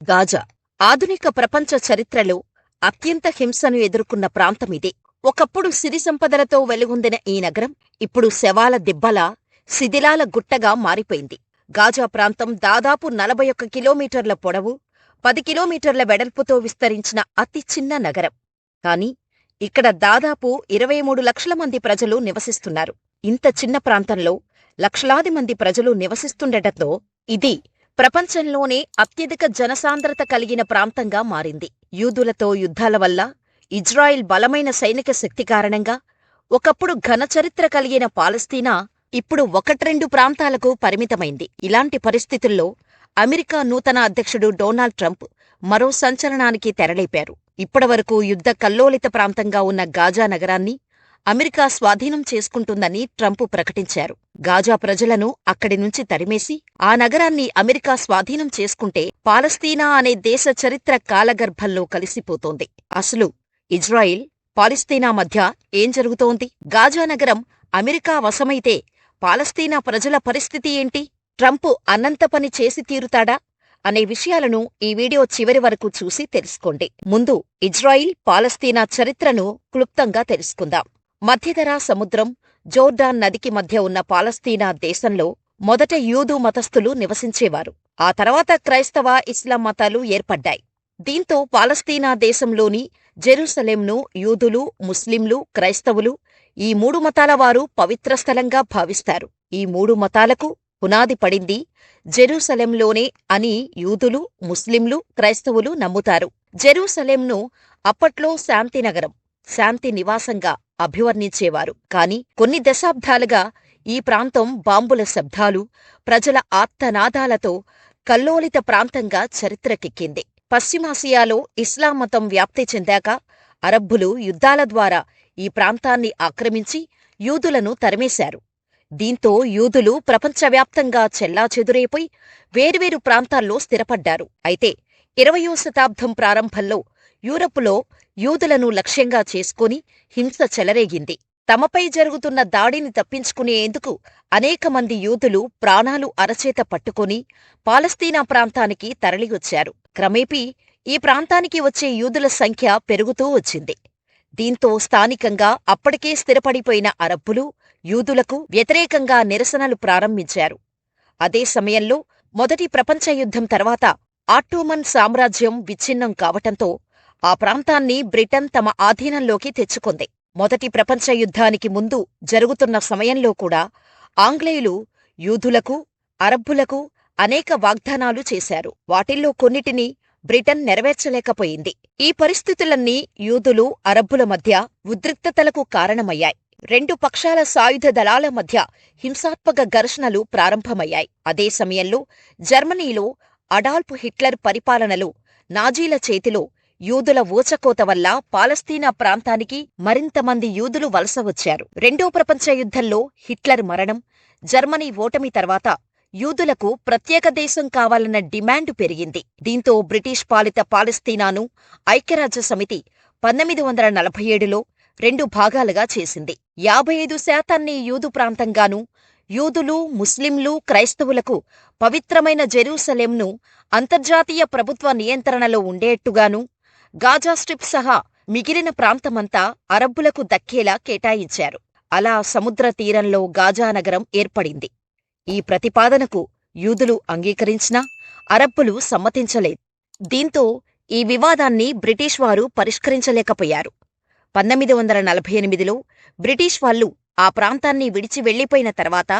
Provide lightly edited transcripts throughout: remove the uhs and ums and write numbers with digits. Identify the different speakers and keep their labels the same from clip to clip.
Speaker 1: Gaza ఆధునిక ప్రపంచ చరిత్రలో అత్యంత హింసను ఎదుర్కొన్న ప్రాంతమిదే. ఒకప్పుడు సిరి సంపదలతో వెలుగొందిన ఈ నగరం ఇప్పుడు శవాల దిబ్బలా, శిథిలాల గుట్టగా మారిపోయింది. గాజా ప్రాంతం దాదాపు 41 కిలోమీటర్ల పొడవు, 10 కిలోమీటర్ల వెడల్పుతో విస్తరించిన అతి చిన్న నగరం. కాని ఇక్కడ దాదాపు 23 లక్షల మంది ప్రజలు నివసిస్తున్నారు. ఇంత చిన్న ప్రాంతంలో లక్షలాది మంది ప్రజలు నివసిస్తుండటంతో ఇది ప్రపంచంలోనే అత్యధిక జనసాంద్రత కలిగిన ప్రాంతంగా మారింది. యూదులతో యుద్ధాల వల్ల, ఇజ్రాయిల్ బలమైన సైనిక శక్తి కారణంగా ఒకప్పుడు ఘనచరిత్ర కలిగిన పాలస్తీనా ఇప్పుడు 1-2 ప్రాంతాలకు పరిమితమైంది. ఇలాంటి పరిస్థితుల్లో అమెరికా నూతన అధ్యక్షుడు డొనాల్డ్ ట్రంప్ మరో సంచలనానికి తెరలేపారు. ఇప్పటివరకు యుద్ధ కల్లోలిత ప్రాంతంగా ఉన్న గాజా నగరాన్ని అమెరికా స్వాధీనం చేసుకుంటుందని ట్రంప్ ప్రకటించారు. గాజా ప్రజలను అక్కడి నుంచి తరిమేసి ఆ నగరాన్ని అమెరికా స్వాధీనం చేసుకుంటే పాలస్తీనా అనే దేశ చరిత్ర కాలగర్భంలో కలిసిపోతోంది. అసలు ఇజ్రాయిల్, పాలస్తీనా మధ్య ఏం జరుగుతోంది? గాజా నగరం అమెరికా వశమైతే పాలస్తీనా ప్రజల పరిస్థితి ఏంటి? ట్రంప్ అన్నంత పని చేసి తీరుతాడా అనే విషయాలను ఈ వీడియో చివరి వరకు చూసి తెలుసుకోండి. ముందు ఇజ్రాయిల్, పాలస్తీనా చరిత్రను క్లుప్తంగా తెలుసుకుందాం. మధ్యధరా సముద్రం, జోర్డాన్ నదికి మధ్య ఉన్న పాలస్తీనా దేశంలో మొదట యూదు మతస్థులు నివసించేవారు. ఆ తర్వాత క్రైస్తవ, ఇస్లాం మతాలు ఏర్పడ్డాయి. దీంతో పాలస్తీనా దేశంలోని జెరూసలేంను యూదులు, ముస్లింలు, క్రైస్తవులు ఈ 3 మతాల వారు పవిత్ర స్థలంగా భావిస్తారు. ఈ 3 మతాలకు పునాది పడింది జెరూసలేంలోనే అని యూదులు, ముస్లింలు, క్రైస్తవులు నమ్ముతారు. జెరూసలేంను అప్పట్లో శాంతినగరం, శాంతి నివాసంగా అభివర్ణించేవారు. కాని కొన్ని దశాబ్దాలుగా ఈ ప్రాంతం బాంబుల శబ్దాలు, ప్రజల ఆర్తనాదాలతో కల్లోలిత ప్రాంతంగా చరిత్రకెక్కింది. పశ్చిమాసియాలో ఇస్లాం మతం వ్యాప్తి చెందాక అరబ్బులు యుద్ధాల ద్వారా ఈ ప్రాంతాన్ని ఆక్రమించి యూదులను తరిమేశారు. దీంతో యూదులు ప్రపంచవ్యాప్తంగా చెల్లాచెదురైపోయి వేర్వేరు ప్రాంతాల్లో స్థిరపడ్డారు. అయితే 20వ శతాబ్దం ప్రారంభంలో యూరపులో యూదులను లక్ష్యంగా చేసుకుని హింస చెలరేగింది. తమపై జరుగుతున్న దాడిని తప్పించుకునేందుకు అనేక మంది యూదులు ప్రాణాలు అరచేత పట్టుకుని పాలస్తీనా ప్రాంతానికి తరలివచ్చారు. క్రమేపీ ఈ ప్రాంతానికి వచ్చే యూదుల సంఖ్య పెరుగుతూ వచ్చింది. దీంతో స్థానికంగా అప్పటికే స్థిరపడిపోయిన అరబ్బులు యూదులకు వ్యతిరేకంగా నిరసనలు ప్రారంభించారు. అదే సమయంలో మొదటి ప్రపంచ యుద్ధం తర్వాత ఆట్టోమన్ సామ్రాజ్యం విచ్ఛిన్నం కావటంతో ఆ ప్రాంతాన్ని బ్రిటన్ తమ ఆధీనంలోకి తెచ్చుకుంది. మొదటి ప్రపంచ యుద్ధానికి ముందు జరుగుతున్న సమయంలో కూడా ఆంగ్లేయులు యూదులకు, అరబ్బులకు అనేక వాగ్దానాలు చేశారు. వాటిల్లో కొన్నిటిని బ్రిటన్ నెరవేర్చలేకపోయింది. ఈ పరిస్థితులన్నీ యూదులు, అరబ్బుల మధ్య ఉద్రిక్తతలకు కారణమయ్యాయి. 2 పక్షాల సాయుధ దళాల మధ్య హింసాత్మక ఘర్షణలు ప్రారంభమయ్యాయి. అదే సమయంలో జర్మనీలో అడాల్ఫ్ హిట్లర్ పరిపాలనలో నాజీల చేతిలో యూదుల ఊచకోత వల్ల పాలస్తీనా ప్రాంతానికి మరింతమంది యూదులు వలస వచ్చారు. 2వ ప్రపంచ యుద్ధంలో హిట్లర్ మరణం, జర్మనీ ఓటమి తర్వాత యూదులకు ప్రత్యేక దేశం కావాలన్న డిమాండ్ పెరిగింది. దీంతో బ్రిటిష్ పాలిత పాలస్తీనాను ఐక్యరాజ్య సమితి 1947లో 2 భాగాలుగా చేసింది. 55% యూదు ప్రాంతంగానూ, యూదులు, ముస్లింలు, క్రైస్తవులకు పవిత్రమైన జెరూసలేంను అంతర్జాతీయ ప్రభుత్వ నియంత్రణలో ఉండేట్టుగానూ, గాజా స్ట్రిప్ సహా మిగిలిన ప్రాంతమంతా అరబ్బులకు దక్కేలా కేటాయించారు. అలా సముద్ర తీరంలో గాజా నగరం ఏర్పడింది. ఈ ప్రతిపాదనకు యూదులు అంగీకరించినా అరబ్బులు సమ్మతించలేదు. దీంతో ఈ వివాదాన్ని బ్రిటిష్ వారు పరిష్కరించలేకపోయారు. 1948లో బ్రిటిష్ వాళ్లు ఆ ప్రాంతాన్ని విడిచి వెళ్లిపోయిన తర్వాత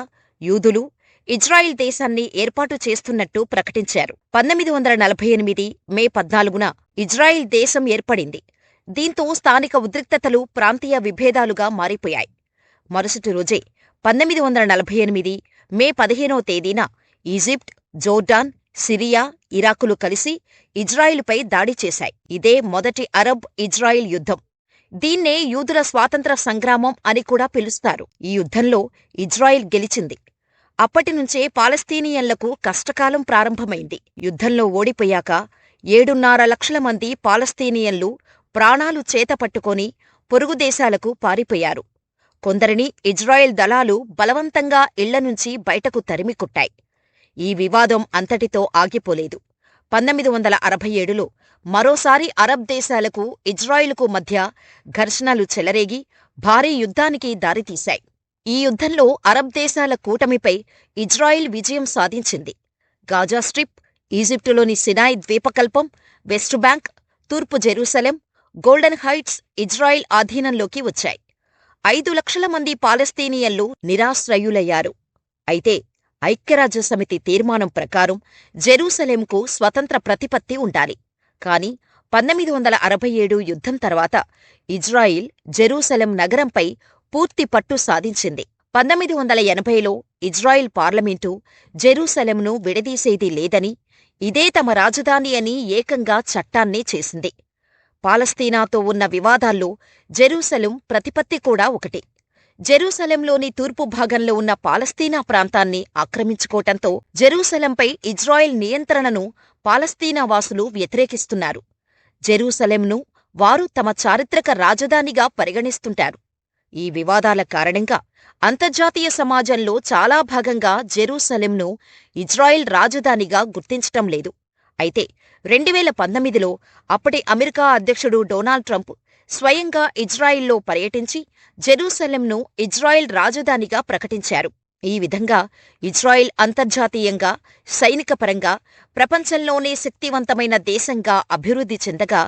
Speaker 1: యూదులు ఇజ్రాయిల్ దేశాన్ని ఏర్పాటు చేస్తున్నట్టు ప్రకటించారు. 1948 మే 14న ఇజ్రాయిల్ దేశం ఏర్పడింది. దీంతో స్థానిక ఉద్రిక్తతలు ప్రాంతీయ విభేదాలుగా మారిపోయాయి. మరుసటి రోజే 1948 మే 15వ తేదీన ఈజిప్ట్, జోర్డాన్, సిరియా, ఇరాకులు కలిసి ఇజ్రాయిలుపై దాడి చేశాయి. ఇదే మొదటి అరబ్ ఇజ్రాయిల్ యుద్ధం. దీన్నే యూదుల స్వాతంత్ర సంగ్రామం అని కూడా పిలుస్తారు. ఈ యుద్ధంలో ఇజ్రాయిల్ గెలిచింది. అప్పటినుంచే పాలస్తీనియన్లకు కష్టకాలం ప్రారంభమైంది. యుద్ధంలో ఓడిపోయాక 7.5 లక్షల మంది పాలస్తీనియన్లు ప్రాణాలు చేతపట్టుకొని పొరుగు దేశాలకు పారిపోయారు. కొందరిని ఇజ్రాయెల్ దళాలు బలవంతంగా ఇళ్లనుంచి బయటకు తరిమికొట్టాయి. ఈ వివాదం అంతటితో ఆగిపోలేదు. 1967లో మరోసారి అరబ్ దేశాలకు ఇజ్రాయిలుకు మధ్య ఘర్షణలు చెలరేగి భారీ యుద్ధానికి దారితీశాయి. ఈ యుద్ధంలో అరబ్ దేశాల కూటమిపై ఇజ్రాయిల్ విజయం సాధించింది. గాజా స్ట్రిప్, ఈజిప్టులోని సినాయ్ ద్వీపకల్పం, వెస్ట్ బ్యాంక్, తూర్పు జెరూసలేం, గోల్డెన్ హైట్స్ ఇజ్రాయిల్ ఆధీనంలోకి వచ్చాయి. 5 లక్షల మంది పాలస్తీనియన్లు నిరాశ్రయులయ్యారు. అయితే ఐక్యరాజ్యసమితి తీర్మానం ప్రకారం జెరూసలేంకు స్వతంత్ర ప్రతిపత్తి ఉండాలి. కాని 1967 యుద్ధం తర్వాత ఇజ్రాయిల్ జెరూసలేం నగరంపై పూర్తి పట్టు సాధించింది. 1980లో ఇజ్రాయిల్ పార్లమెంటు జెరూసలేంను విడదీసేది లేదని, ఇదే తమ రాజధాని అని ఏకంగా చట్టాన్నే చేసింది. పాలస్తీనాతో ఉన్న వివాదాల్లో జెరూసలేం ప్రతిపత్తి కూడా ఒకటి. జెరూసలేంలోని తూర్పు భాగంలో ఉన్న పాలస్తీనా ప్రాంతాన్ని ఆక్రమించుకోవటంతో జెరూసలేంపై ఇజ్రాయిల్ నియంత్రణను పాలస్తీనా వాసులు వ్యతిరేకిస్తున్నారు. జెరూసలేంను వారు తమ చారిత్రక రాజధానిగా పరిగణిస్తుంటారు. ఈ వివాదాల కారణంగా అంతర్జాతీయ సమాజంలో చాలా భాగంగా జెరూసలేంను ఇజ్రాయిల్ రాజధానిగా గుర్తించటం లేదు. అయితే 2019లో అప్పటి అమెరికా అధ్యక్షుడు డొనాల్డ్ ట్రంప్ స్వయంగా ఇజ్రాయిల్లో పర్యటించి జెరూసలేంను ఇజ్రాయిల్ రాజధానిగా ప్రకటించారు. ఈ విధంగా ఇజ్రాయిల్ అంతర్జాతీయంగా, సైనికపరంగా ప్రపంచంలోనే శక్తివంతమైన దేశంగా అభివృద్ధి చెందగా,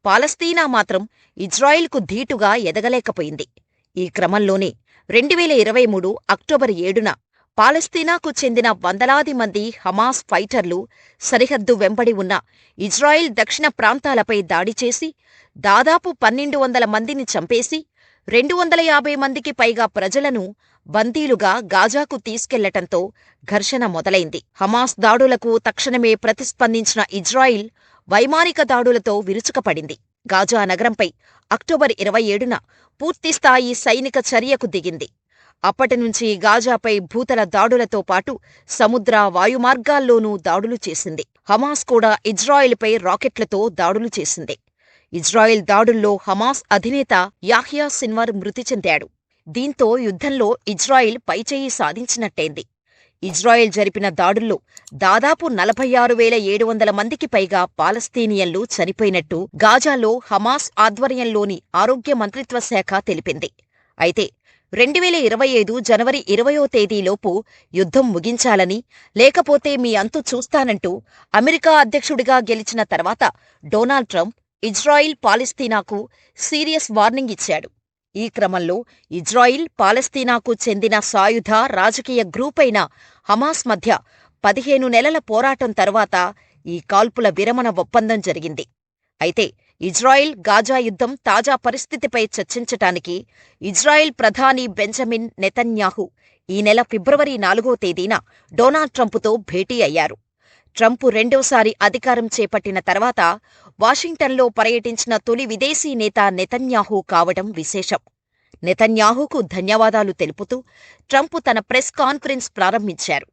Speaker 1: పాలస్తీనా మాత్రం ఇజ్రాయిల్కు ధీటుగా ఎదగలేకపోయింది. ఈ క్రమంలోనే 2023 అక్టోబర్ 7న పాలస్తీనాకు చెందిన వందలాది మంది హమాస్ ఫైటర్లు సరిహద్దు వెంబడి ఉన్న ఇజ్రాయిల్ దక్షిణ ప్రాంతాలపై దాడి చేసి దాదాపు 1200 మందిని చంపేసి 250 మందికి పైగా ప్రజలను బందీలుగా గాజాకు తీసుకెళ్లటంతో ఘర్షణ మొదలైంది. హమాస్ దాడులకు తక్షణమే ప్రతిస్పందించిన ఇజ్రాయిల్ వైమానిక దాడులతో విరుచుకపడింది. గాజా నగరంపై అక్టోబర్ 27న పూర్తిస్థాయి సైనిక చర్యకు దిగింది. అప్పటినుంచి గాజాపై భూతల దాడులతో పాటు సముద్ర, వాయుమార్గాల్లోనూ దాడులు చేసింది. హమాస్ కూడా ఇజ్రాయిల్పై రాకెట్లతో దాడులు చేసింది. ఇజ్రాయిల్ దాడుల్లో హమాస్ అధినేత యాహ్యా సిన్వార్ మృతి చెందాడు. దీంతో యుద్ధంలో ఇజ్రాయిల్ పైచేయి సాధించినట్టయింది. ఇజ్రాయిల్ జరిపిన దాడుల్లో దాదాపు 46,700 మందికి పైగా పాలస్తీనియన్లు చనిపోయినట్టు గాజాలో హమాస్ ఆధ్వర్యంలోని ఆరోగ్య మంత్రిత్వ శాఖ తెలిపింది. అయితే 2025 జనవరి 20వ తేదీలోపు యుద్ధం ముగించాలని, లేకపోతే మీ అంతు చూస్తానంటూ అమెరికా అధ్యక్షుడిగా గెలిచిన తర్వాత డొనాల్డ్ ట్రంప్ ఇజ్రాయిల్ పాలస్తీనాకు సీరియస్ వార్నింగ్ ఇచ్చాడు. ఈ క్రమంలో ఇజ్రాయిల్ పాలస్తీనాకు చెందిన సాయుధ రాజకీయ గ్రూపైన హమాస్ మధ్య 15 నెలల పోరాటం తర్వాత ఈ కాల్పుల విరమణ ఒప్పందం జరిగింది. అయితే ఇజ్రాయిల్ గాజా యుద్ధం తాజా పరిస్థితిపై చర్చించటానికి ఇజ్రాయిల్ ప్రధాని బెంజమిన్ నెతన్యాహు ఈ నెల ఫిబ్రవరి 4వ తేదీన డొనాల్డ్ ట్రంపుతో భేటీ అయ్యారు. ట్రంప్ రెండోసారి అధికారం చేపట్టిన తర్వాత వాషింగ్టన్లో పర్యటించిన తొలి విదేశీ నేత నెతన్యాహు కావడం విశేషం. నెతన్యాహుకు ధన్యవాదాలు తెలుపుతూ ట్రంప్ తన ప్రెస్ కాన్ఫరెన్స్ ప్రారంభించారు.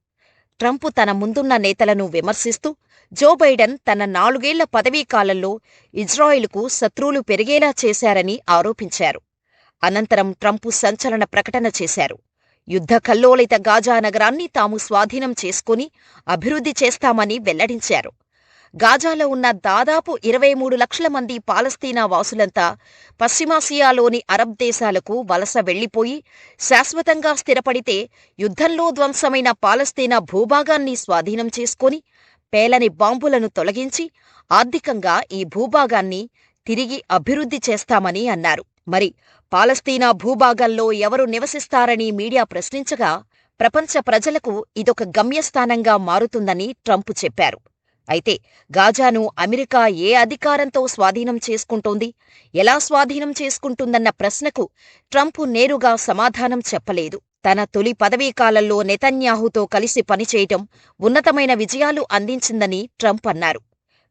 Speaker 1: ట్రంప్ తన ముందున్న నేతలను విమర్శిస్తూ జో బైడెన్ తన 4 ఏళ్ల పదవీకాలంలో ఇజ్రాయిల్కు శత్రువులు పెరిగేలా చేశారని ఆరోపించారు. అనంతరం ట్రంప్ సంచలన ప్రకటన చేశారు. యుద్ధ కల్లోలిత గాజా నగరాన్ని తాము స్వాధీనం చేసుకుని అభివృద్ధి చేస్తామని వెల్లడించారు. గాజాలో ఉన్న దాదాపు 23 లక్షల మంది పాలస్తీనా వాసులంతా పశ్చిమాసియాలోని అరబ్ దేశాలకు వలస వెళ్లిపోయి శాశ్వతంగా స్థిరపడితే యుద్ధంలో ధ్వంసమైన పాలస్తీనా భూభాగాన్ని స్వాధీనం చేసుకుని పేలని బాంబులను తొలగించి ఆర్థికంగా ఈ భూభాగాన్ని తిరిగి అభివృద్ధి చేస్తామని అన్నారు. మరి పాలస్తీనా భూభాగంలో ఎవరు నివసిస్తారని మీడియా ప్రశ్నించగా ప్రపంచ ప్రజలకు ఇదొక గమ్యస్థానంగా మారుతుందని ట్రంప్ చెప్పారు. అయితే గాజాను అమెరికా ఏ అధికారంతో స్వాధీనం చేసుకుంటోంది, ఎలా స్వాధీనం చేసుకుంటుందన్న ప్రశ్నకు ట్రంప్ నేరుగా సమాధానం చెప్పలేదు. తన తొలి పదవీకాలంలో నెతన్యాహుతో కలిసి పనిచేయటం ఉన్నతమైన విజయాలు అందించిందని ట్రంప్ అన్నారు.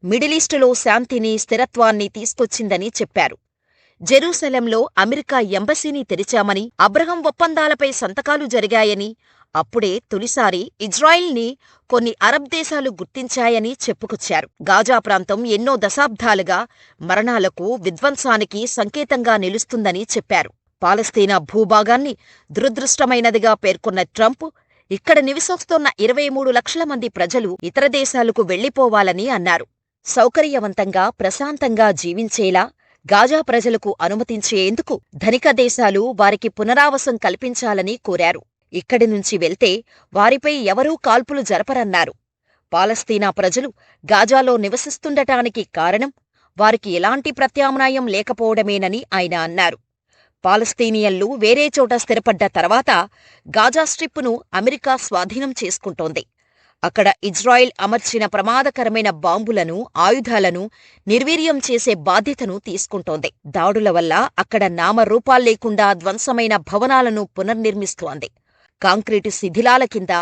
Speaker 1: మిడిలీస్టులో శాంతిని, స్థిరత్వాన్ని తీసుకొచ్చిందని చెప్పారు. జెరూసలేంలో అమెరికా ఎంబసీని తెరిచామని, అబ్రహం ఒప్పందాలపై సంతకాలు జరిగాయని, అప్పుడే తొలిసారి ఇజ్రాయిల్ని కొన్ని అరబ్ దేశాలు గుర్తించాయని చెప్పుకొచ్చారు. గాజా ప్రాంతం ఎన్నో దశాబ్దాలుగా మరణాలకు, విధ్వంసానికి సంకేతంగా నిలుస్తుందని చెప్పారు. పాలస్తీనా భూభాగాన్ని దురదృష్టమైనదిగా పేర్కొన్న ట్రంప్ ఇక్కడ నివసిస్తున్న 23 లక్షల మంది ప్రజలు ఇతర దేశాలకు వెళ్లిపోవాలని అన్నారు. సౌకర్యవంతంగా, ప్రశాంతంగా జీవించేలా గాజా ప్రజలకు అనుమతించేందుకు ధనిక దేశాలు వారికి పునరావాసం కల్పించాలని కోరారు. ఇక్కడి నుంచి వెళ్తే వారిపై ఎవరూ కాల్పులు జరపరన్నారు. పాలస్తీనా ప్రజలు గాజాలో నివసిస్తుండటానికి కారణం వారికి ఎలాంటి ప్రత్యామ్నాయం లేకపోవడమేనని ఆయన అన్నారు. పాలస్తీనియన్లు వేరే చోట స్థిరపడ్డ తర్వాత గాజా స్ట్రిప్పును అమెరికా స్వాధీనం చేసుకుంటోంది. అక్కడ ఇజ్రాయిల్ అమర్చిన ప్రమాదకరమైన బాంబులను, ఆయుధాలను నిర్వీర్యం చేసే బాధ్యతను తీసుకుంటోంది. దాడుల వల్ల అక్కడ నామరూపాల్లేకుండా ధ్వంసమైన భవనాలను పునర్నిర్మిస్తోంది. కాంక్రీటు శిథిలాల కింద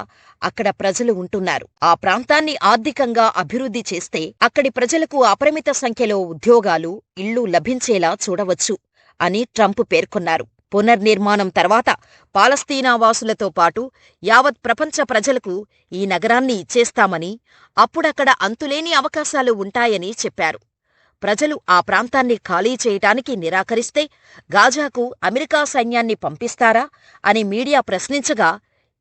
Speaker 1: అక్కడ ప్రజలు ఉంటున్నారు. ఆ ప్రాంతాన్ని ఆర్థికంగా అభివృద్ధి చేస్తే అక్కడి ప్రజలకు అపరిమిత సంఖ్యలో ఉద్యోగాలు, ఇళ్లు లభించేలా చూడవచ్చు అని ట్రంప్ పేర్కొన్నారు. పునర్నిర్మాణం తర్వాత పాలస్తీనా వాసులతో పాటు యావత్ ప్రపంచ ప్రజలకు ఈ నగరాన్ని ఇచ్చేస్తామని, అప్పుడక్కడ అంతులేని అవకాశాలు ఉంటాయని చెప్పారు. ప్రజలు ఆ ప్రాంతాన్ని ఖాళీ చేయటానికి నిరాకరిస్తే గాజాకు అమెరికా సైన్యాన్ని పంపిస్తారా అని మీడియా ప్రశ్నించగా,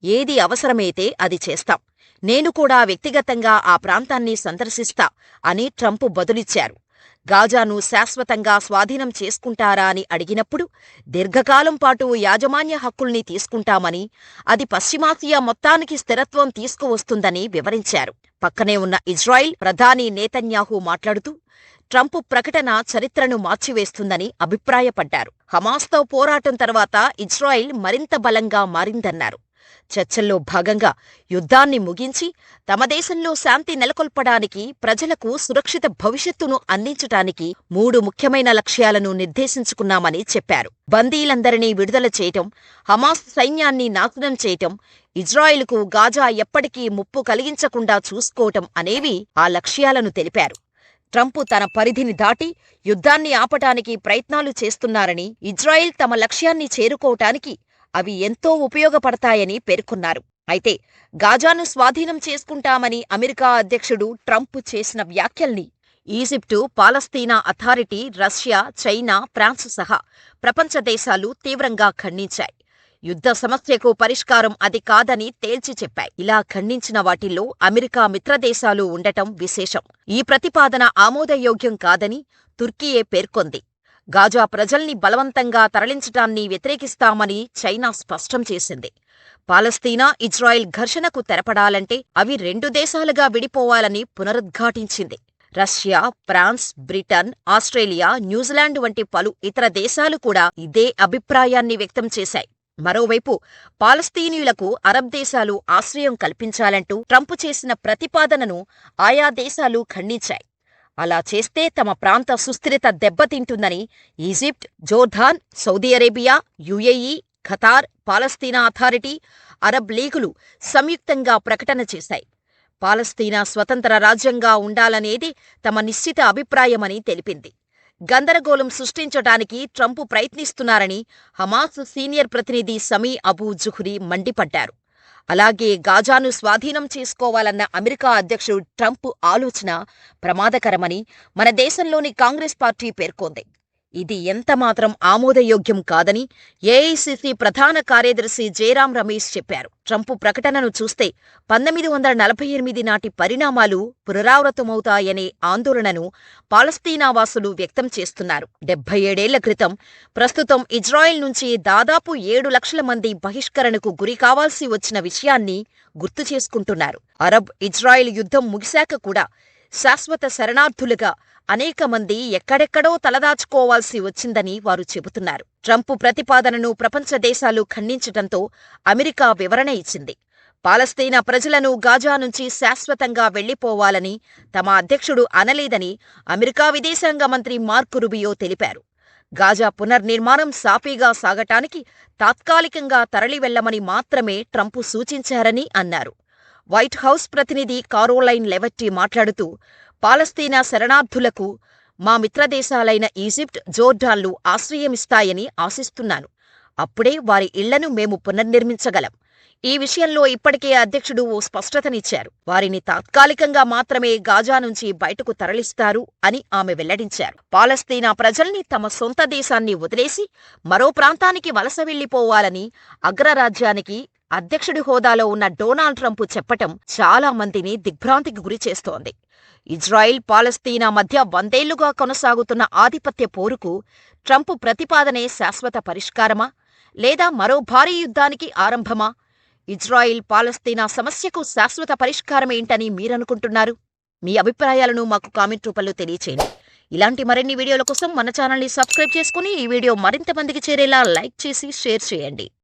Speaker 1: ఏది అవసరమైతే అది చేస్తాం, నేను కూడా వ్యక్తిగతంగా ఆ ప్రాంతాన్ని సందర్శిస్తా అని ట్రంప్ బదులిచ్చారు. గాజాను శాశ్వతంగా స్వాధీనం చేసుకుంటారా అని అడిగినప్పుడు, దీర్ఘకాలం పాటు యాజమాన్య హక్కుల్ని తీసుకుంటామని, అది పశ్చిమాసియా మొత్తానికి స్థిరత్వం తీసుకువస్తుందని వివరించారు. పక్కనే ఉన్న ఇజ్రాయిల్ ప్రధాని నేతన్యాహు మాట్లాడుతూ, ట్రంప్ ప్రకటన చరిత్రను మార్చివేస్తుందని అభిప్రాయపడ్డారు. హమాస్తో పోరాటం తర్వాత ఇజ్రాయిల్ మరింత బలంగా మారిందన్నారు. చర్చల్లో భాగంగా యుద్ధాన్ని ముగించి తమ దేశంలో శాంతి నెలకొల్పడానికి, ప్రజలకు సురక్షిత భవిష్యత్తును అందించటానికి 3 ముఖ్యమైన లక్ష్యాలను నిర్దేశించుకున్నామని చెప్పారు. బందీలందరినీ విడుదల చేయటం, హమాస్ సైన్యాన్ని నాశనం చేయటం, ఇజ్రాయిల్కు గాజా ఎప్పటికీ ముప్పు కలిగించకుండా చూసుకోవటం అనేవి ఆ లక్ష్యాలను తెలిపారు. ట్రంప్ తన పరిధిని దాటి యుద్ధాన్ని ఆపటానికి ప్రయత్నాలు చేస్తున్నారని, ఇజ్రాయిల్ తమ లక్ష్యాన్ని చేరుకోవటానికి అవి ఎంతో ఉపయోగపడతాయని పేర్కొన్నారు. అయితే గాజాను స్వాధీనం చేసుకుంటామని అమెరికా అధ్యక్షుడు ట్రంప్ చేసిన వ్యాఖ్యల్ని ఈజిప్టు, పాలస్తీనా అథారిటీ, రష్యా, చైనా, ఫ్రాన్స్ సహా ప్రపంచ దేశాలు తీవ్రంగా ఖండించాయి. యుద్ధ సమస్యకు పరిష్కారం అది కాదని తేల్చి చెప్పాయి. ఇలా ఖండించిన వాటిల్లో అమెరికా మిత్రదేశాలు ఉండటం విశేషం. ఈ ప్రతిపాదన ఆమోదయోగ్యం కాదని తుర్కీయే పేర్కొంది. గాజా ప్రజల్ని బలవంతంగా తరలించటాన్ని వ్యతిరేకిస్తామని చైనా స్పష్టం చేసింది. పాలస్తీనా, ఇజ్రాయిల్ ఘర్షణకు తెరపడాలంటే అవి 2 దేశాలుగా విడిపోవాలని పునరుద్ఘాటించింది. Russia, France, Britain, Australia, New Zealand వంటి పలు ఇతర దేశాలు కూడా ఇదే అభిప్రాయాన్ని వ్యక్తం చేశాయి. మరోవైపు పాలస్తీనీయులకు అరబ్ దేశాలు ఆశ్రయం కల్పించాలంటూ ట్రంప్ చేసిన ప్రతిపాదనను ఆయా దేశాలు ఖండించాయి. అలా చేస్తే తమ ప్రాంత సుస్థిరత దెబ్బతింటుందని Egypt, Jordan, Saudi Arabia, UAE, Qatar, Palestine Authority, Arab లీగులు సంయుక్తంగా ప్రకటన చేశాయి. పాలస్తీనా స్వతంత్ర రాజ్యంగా ఉండాలనేది తమ నిశ్చిత అభిప్రాయమని తెలిపింది. గందరగోళం సృష్టించటానికి ట్రంప్ ప్రయత్నిస్తున్నారని హమాస్ సీనియర్ ప్రతినిధి సమీ అబూ జుహ్రీ మండిపడ్డారు. అలాగే గాజాను స్వాధీనం చేసుకోవాలన్న అమెరికా అధ్యక్షుడు ట్రంప్ ఆలోచన ప్రమాదకరమని మన దేశంలోని కాంగ్రెస్ పార్టీ పేర్కొంది. ఇది ఎంతమాత్రం ఆమోదయోగ్యం కాదని ఏఐసీసీ ప్రధాన కార్యదర్శి జయరాం రమేష్ చెప్పారు. ట్రంప్ ప్రకటనను చూస్తే 1948 నాటి పరిణామాలు పునరావృతమవుతాయనే ఆందోళనను పాలస్తీనా వాసులు వ్యక్తం చేస్తున్నారు. 77 ఏళ్ల క్రితం ప్రస్తుతం ఇజ్రాయిల్ నుంచి దాదాపు 7 లక్షల మంది బహిష్కరణకు గురికావాల్సి వచ్చిన విషయాన్ని గుర్తు చేసుకుంటున్నారు. అరబ్ ఇజ్రాయిల్ యుద్ధం ముగిశాక కూడా శాశ్వత శరణార్థులుగా అనేక మంది ఎక్కడెక్కడో తలదాచుకోవాల్సి వచ్చిందని వారు చెబుతున్నారు. ట్రంప్ ప్రతిపాదనను ప్రపంచ దేశాలు ఖండించటంతో అమెరికా వివరణ ఇచ్చింది. పాలస్తీనా ప్రజలను గాజా నుంచి శాశ్వతంగా వెళ్లిపోవాలని తమ అధ్యక్షుడు అనలేదని అమెరికా విదేశాంగ మంత్రి మార్క్ రుబియో తెలిపారు. గాజా పునర్నిర్మాణం సాఫీగా సాగటానికి తాత్కాలికంగా తరలివెళ్లమని మాత్రమే ట్రంప్ సూచించారని అన్నారు. వైట్ హౌస్ ప్రతినిధి కారోలైన్ లెవెట్టి మాట్లాడుతూ, పాలస్తీనా శరణార్థులకు మా మిత్రదేశాలైన ఈజిప్ట్, జోర్డాన్లు ఆశ్రయమిస్తాయని ఆశిస్తున్నాను. అప్పుడే వారి ఇళ్లను మేము పునర్నిర్మించగలం. ఈ విషయంలో ఇప్పటికే అధ్యక్షుడు ఓ స్పష్టతనిచ్చారు. వారిని తాత్కాలికంగా మాత్రమే గాజా నుంచి బయటకు తరలిస్తారు అని ఆమె వెల్లడించారు. పాలస్తీనా ప్రజల్ని తమ సొంత దేశాన్ని వదిలేసి మరో ప్రాంతానికి వలస వెళ్లిపోవాలని అగ్రరాజ్యానికి అధ్యక్షుడి హోదాలో ఉన్న డొనాల్డ్ ట్రంప్ చెప్పటం చాలా మందిని దిగ్భ్రాంతికి గురి చేస్తోంది. ఇజ్రాయిల్, పాలస్తీనా మధ్య 100 ఏళ్లుగా కొనసాగుతున్న ఆధిపత్య పోరుకు ట్రంప్ ప్రతిపాదనే శాశ్వత పరిష్కారమా? లేదా మరో భారీ యుద్ధానికి ఆరంభమా? ఇజ్రాయిల్, పాలస్తీనా సమస్యకు శాశ్వత పరిష్కారమేంటని మీరనుకుంటున్నారు? మీ అభిప్రాయాలను మాకు కామెంట్ రూపంలో తెలియచేయండి. ఇలాంటి మరిన్ని వీడియోల కోసం మన ఛానల్ని సబ్స్క్రైబ్ చేసుకుని ఈ వీడియో మరింత మందికి చేరేలా లైక్ చేసి షేర్ చేయండి.